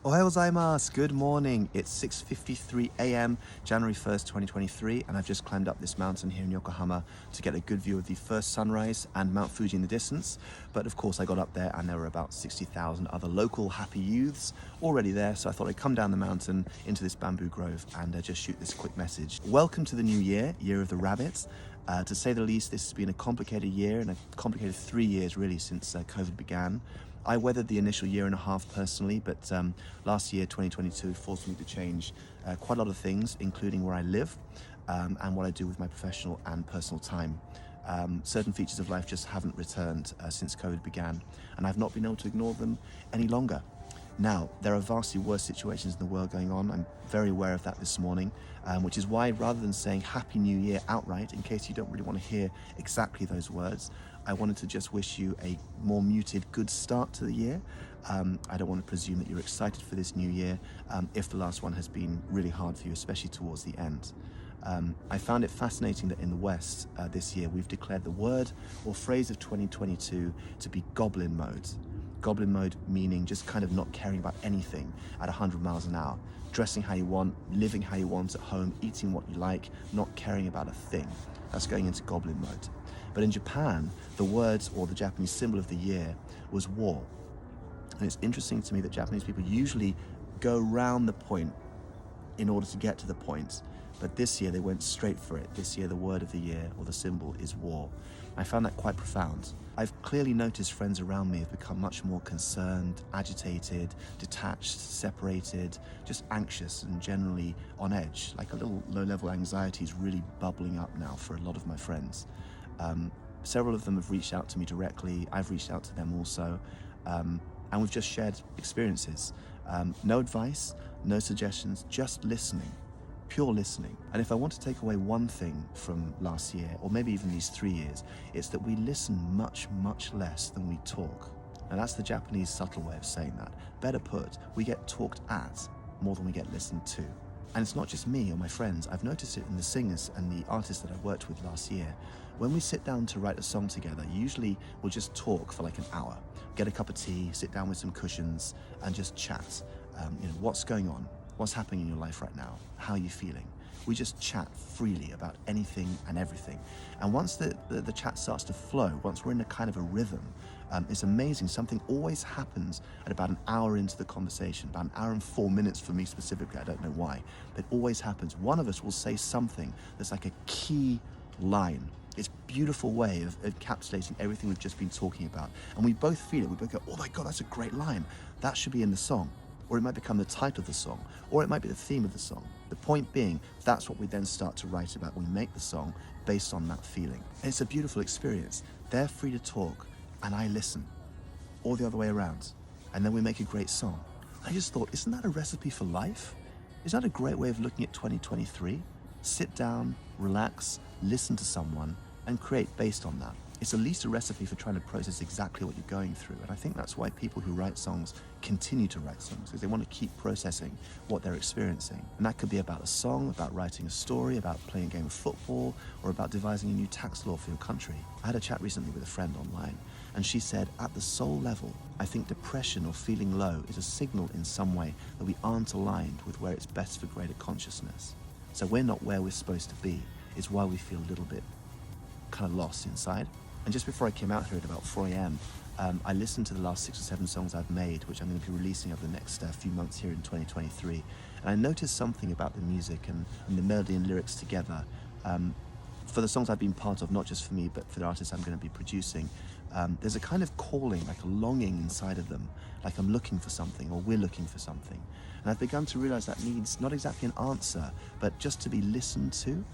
Ohayou gozaimasu. Good morning. It's 6:53 a.m. January 1st, 2023, and I've just climbed up this mountain here in Yokohama to get a good view of the first sunrise and Mount Fuji in the distance. But of course I got up there and there were about 60,000 other local happy youths already there, so I thought I'd come down the mountain into this bamboo grove and just shoot this quick message. Welcome to the new year, Year of the Rabbit. To say the least, this has been a complicated year and a complicated 3 years really since COVID began. I weathered the initial year and a half personally, but last year, 2022, forced me to change quite a lot of things, including where I live and what I do with my professional and personal time. Certain features of life just haven't returned since COVID began, and I've not been able to ignore them any longer. Now, there are vastly worse situations in the world going on. I'm very aware of that this morning, which is why rather than saying Happy New Year outright, in case you don't really want to hear exactly those words, I wanted to just wish you a more muted good start to the year. I don't want to presume that you're excited for this new year if the last one has been really hard for you, especially towards the end. I found it fascinating that in the West this year we've declared the word or phrase of 2022 to be goblin mode. Goblin mode meaning just kind of not caring about anything at 100 miles an hour. Dressing how you want, living how you want at home, eating what you like, not caring about a thing. That's going into goblin mode. But in Japan, the words or the Japanese symbol of the year was war. And it's interesting to me that Japanese people usually go round the point in order to get to the point. But this year they went straight for it. This year the word of the year or the symbol is war. I found that quite profound. I've clearly noticed friends around me have become much more concerned, agitated, detached, separated, just anxious and generally on edge. Like a little low-level anxiety is really bubbling up now for a lot of my friends. Several of them have reached out to me directly. I've reached out to them also. And we've just shared experiences. No advice, no suggestions, just listening. Pure listening. And if I want to take away one thing from last year, or maybe even these 3 years, it's that we listen much, much less than we talk. And that's the Japanese subtle way of saying that. Better put, we get talked at more than we get listened to. And it's not just me or my friends. I've noticed it in the singers and the artists that I worked with last year. When we sit down to write a song together, usually we'll just talk for like an hour, get a cup of tea, sit down with some cushions and just chat. What's going on? What's happening in your life right now? How are you feeling? We just chat freely about anything and everything. And once the chat starts to flow, once we're in a kind of a rhythm, it's amazing. Something always happens at about an hour into the conversation, about an hour and 4 minutes for me specifically, I don't know why, but it always happens. One of us will say something that's like a key line. It's a beautiful way of encapsulating everything we've just been talking about. And we both feel it. We both go, oh my God, that's a great line. That should be in the song. Or it might become the title of the song, or it might be the theme of the song. The point being, that's what we then start to write about. We make the song based on that feeling. And it's a beautiful experience. They're free to talk, and I listen, or the other way around. And then we make a great song. I just thought, isn't that a recipe for life? Isn't that a great way of looking at 2023? Sit down, relax, listen to someone, and create based on that. It's at least a recipe for trying to process exactly what you're going through. And I think that's why people who write songs continue to write songs, because they want to keep processing what they're experiencing. And that could be about a song, about writing a story, about playing a game of football, or about devising a new tax law for your country. I had a chat recently with a friend online, and she said, at the soul level, I think depression or feeling low is a signal in some way that we aren't aligned with where it's best for greater consciousness. So we're not where we're supposed to be. It's why we feel a little bit kind of lost inside. And just before I came out here at about 4 a.m, I listened to the last 6 or 7 songs I've made, which I'm going to be releasing over the next few months here in 2023. And I noticed something about the music and the melody and lyrics together. For the songs I've been part of, not just for me, but for the artists I'm going to be producing, there's a kind of calling, like a longing inside of them, like I'm looking for something or we're looking for something. And I've begun to realize that needs not exactly an answer, but just to be listened to.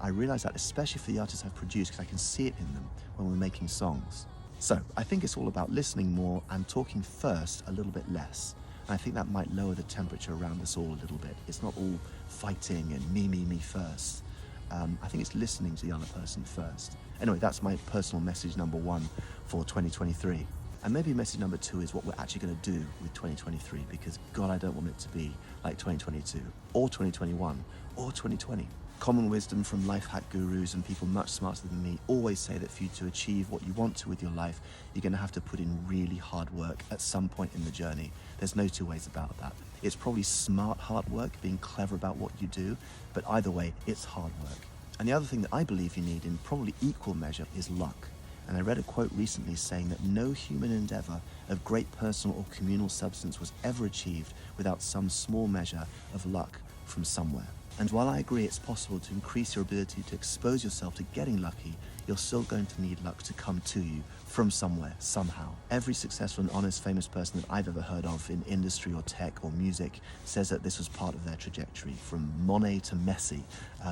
I realize that especially for the artists I've produced, because I can see it in them when we're making songs. So I think it's all about listening more and talking first a little bit less. And I think that might lower the temperature around us all a little bit. It's not all fighting and me first. I think it's listening to the other person first. Anyway, that's my personal message number 1 for 2023. And maybe message number 2 is what we're actually going to do with 2023, because God, I don't want it to be like 2022 or 2021 or 2020. Common wisdom from life hack gurus and people much smarter than me always say that for you to achieve what you want to with your life, you're going to have to put in really hard work at some point in the journey. There's no two ways about that. It's probably smart hard work, being clever about what you do, but either way, it's hard work. And the other thing that I believe you need in probably equal measure is luck. And I read a quote recently saying that no human endeavor of great personal or communal substance was ever achieved without some small measure of luck from somewhere. And while I agree it's possible to increase your ability to expose yourself to getting lucky, you're still going to need luck to come to you from somewhere, somehow. Every successful and honest famous person that I've ever heard of in industry or tech or music says that this was part of their trajectory. From Monet to Messi,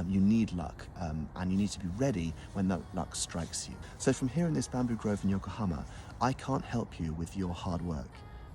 you need luck, and you need to be ready when that luck strikes you. So from here in this bamboo grove in Yokohama, I can't help you with your hard work.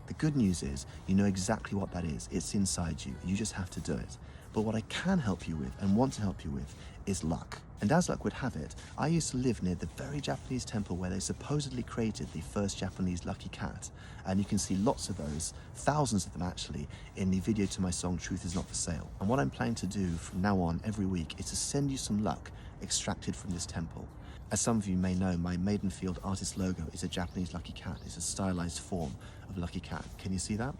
The good news is you know exactly what that is. It's inside you. You just have to do it. But what I can help you with and want to help you with is luck. And as luck would have it, I used to live near the very Japanese temple where they supposedly created the first Japanese lucky cat. And you can see lots of those, thousands of them actually, in the video to my song Truth Is Not For Sale. And what I'm planning to do from now on every week is to send you some luck extracted from this temple. As some of you may know, my Maydenfield artist logo is a Japanese lucky cat. It's a stylized form of lucky cat. Can you see that?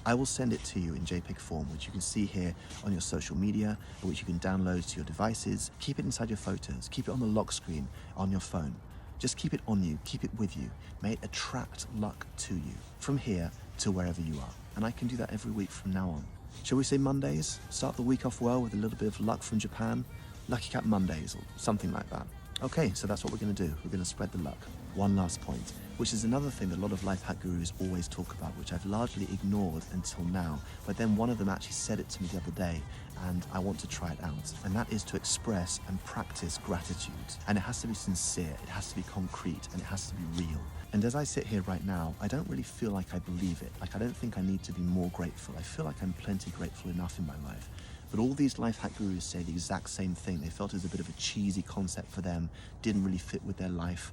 I will send it to you in JPEG form, which you can see here on your social media, which you can download to your devices. Keep it inside your photos, keep it on the lock screen on your phone. Just keep it on you, keep it with you. May it attract luck to you from here to wherever you are. And I can do that every week from now on. Shall we say Mondays? Start the week off well with a little bit of luck from Japan. Lucky Cat Mondays or something like that. Okay, so that's what we're going to do. We're going to spread the luck. One last point, which is another thing that a lot of life hack gurus always talk about, which I've largely ignored until now. But then one of them actually said it to me the other day, and I want to try it out. And that is to express and practice gratitude. And it has to be sincere, it has to be concrete, and it has to be real. And as I sit here right now, I don't really feel like I believe it. Like, I don't think I need to be more grateful. I feel like I'm plenty grateful enough in my life. But all these life hack gurus say the exact same thing. They felt it was a bit of a cheesy concept for them, didn't really fit with their life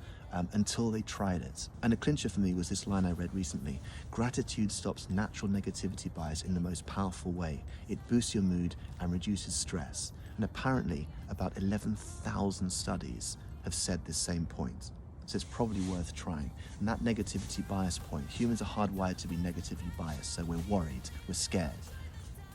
until they tried it. And a clincher for me was this line I read recently: gratitude stops natural negativity bias in the most powerful way. It boosts your mood and reduces stress. And apparently about 11,000 studies have said this same point. So it's probably worth trying. And that negativity bias point, humans are hardwired to be negatively biased, so we're worried, we're scared.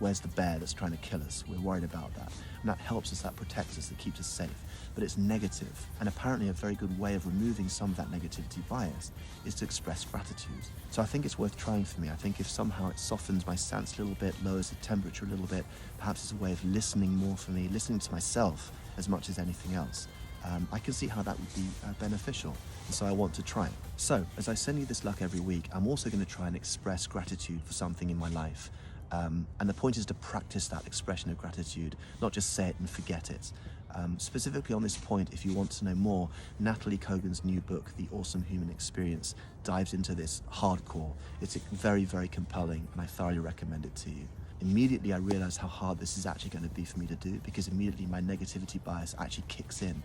Where's the bear that's trying to kill us? We're worried about that. And that helps us, that protects us, that keeps us safe. But it's negative. And apparently a very good way of removing some of that negativity bias is to express gratitude. So I think it's worth trying for me. I think if somehow it softens my stance a little bit, lowers the temperature a little bit, perhaps it's a way of listening more for me, listening to myself as much as anything else. I can see how that would be beneficial, and so I want to try it. So, as I send you this luck every week, I'm also going to try and express gratitude for something in my life. And the point is to practice that expression of gratitude, not just say it and forget it. Specifically on this point, if you want to know more, Natalie Kogan's new book, The Awesome Human Experience, dives into this hardcore. It's very, very compelling, and I thoroughly recommend it to you. Immediately I realized how hard this is actually going to be for me to do, because immediately my negativity bias actually kicks in.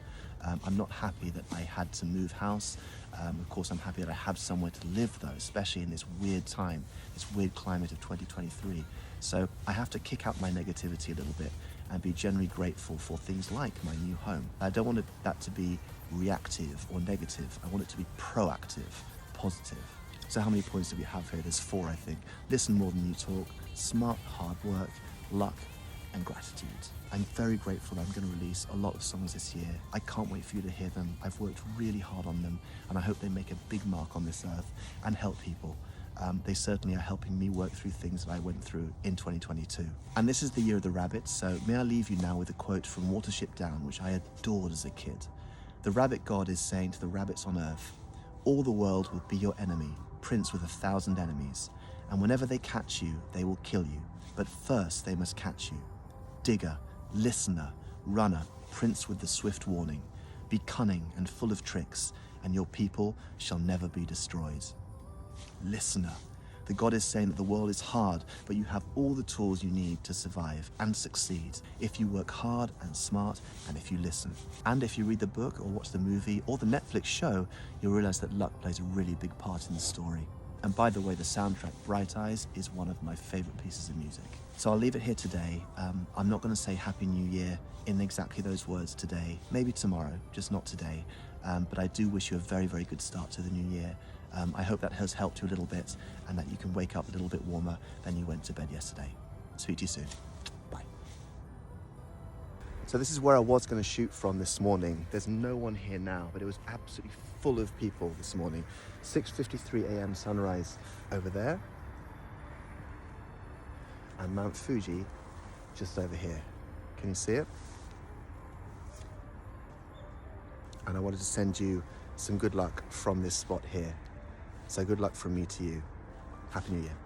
I'm not happy that I had to move house. Of course, I'm happy that I have somewhere to live though, especially in this weird time, this weird climate of 2023. So I have to kick out my negativity a little bit and be genuinely grateful for things like my new home. I don't want that to be reactive or negative. I want it to be proactive, positive. So how many points do we have here? There's 4, I think. Listen more than you talk, smart hard work, luck, and gratitude. I'm very grateful that I'm going to release a lot of songs this year. I can't wait for you to hear them. I've worked really hard on them, and I hope they make a big mark on this earth and help people. They certainly are helping me work through things that I went through in 2022. And this is the year of the rabbit, so may I leave you now with a quote from Watership Down, which I adored as a kid. The rabbit god is saying to the rabbits on earth, "All the world will be your enemy, prince with 1,000 enemies, and whenever they catch you, they will kill you. But first they must catch you. Digger, listener, runner, prince with the swift warning. Be cunning and full of tricks, and your people shall never be destroyed." Listener. The god is saying that the world is hard, but you have all the tools you need to survive and succeed if you work hard and smart, and if you listen. And if you read the book or watch the movie or the Netflix show, you'll realize that luck plays a really big part in the story. And by the way, the soundtrack, Bright Eyes, is one of my favorite pieces of music. So I'll leave it here today. I'm not gonna say Happy New Year in exactly those words today, maybe tomorrow, just not today. But I do wish you a very, very good start to the new year. I hope that has helped you a little bit and that you can wake up a little bit warmer than you went to bed yesterday. Speak to you soon. Bye. So this is where I was going to shoot from this morning. There's no one here now, but it was absolutely full of people this morning. 6:53 a.m. sunrise over there. And Mount Fuji just over here. Can you see it? And I wanted to send you some good luck from this spot here. So good luck from me to you. Happy New Year.